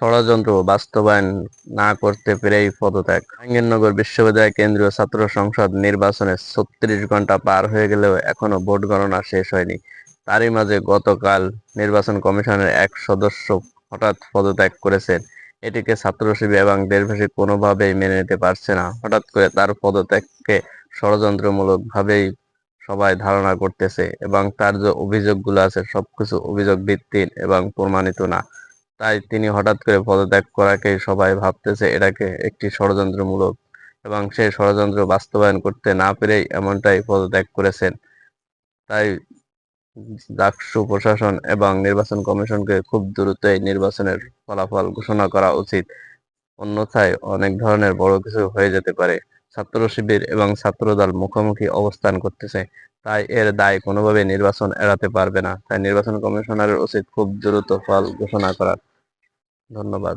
ষড়যন্ত্র বাস্তবায়ন না করতে পেরেই পদত্যাগ। জাহাঙ্গীরনগর বিশ্ববিদ্যালয় কেন্দ্রীয় ছাত্র সংসদ নির্বাচনে ৩৬ ঘন্টা পার হয়ে গেলেও এখনো ভোট গণনা শেষ হয়নি। তারই মাঝে গতকাল নির্বাচন কমিশনের এক সদস্য হঠাৎ পদত্যাগ করেছেন। এটিকে ছাত্রশিবির এবং দেশবাসী কোনোভাবেই মেনে নিতে পারছে না। হঠাৎ করে তার পদত্যাগকে ষড়যন্ত্রমূলকভাবেই সবাই ধারণা করতেছে এবং তার যে অভিযোগগুলো আছে সবকিছু অভিযোগ ভিত্তিহীন এবং প্রমাণিত না। তাই তিনি হঠাৎ করে পদত্যাগ করাকেই সবাই ভাবতেছে এটাকে একটি ষড়যন্ত্রমূলক এবং সেই ষড়যন্ত্র বাস্তবায়ন করতে না পেরেই এমনটাই পদত্যাগ করেছেন। তাই ডাকসু প্রশাসন এবং নির্বাচন কমিশনকে খুব দ্রুতই নির্বাচনের ফলাফল ঘোষণা করা উচিত। অন্যথায় অনেক ধরনের বড় কিছু হয়ে যেতে পারে। ছাত্র শিবির এবং ছাত্রদল মুখোমুখি অবস্থান করতেছে। তাই এর দায় কোনোভাবেই নির্বাচন এড়াতে পারবে না। তাই নির্বাচন কমিশনারের উচিত খুব দ্রুত ফল ঘোষণা করা। ধন্যবাদ।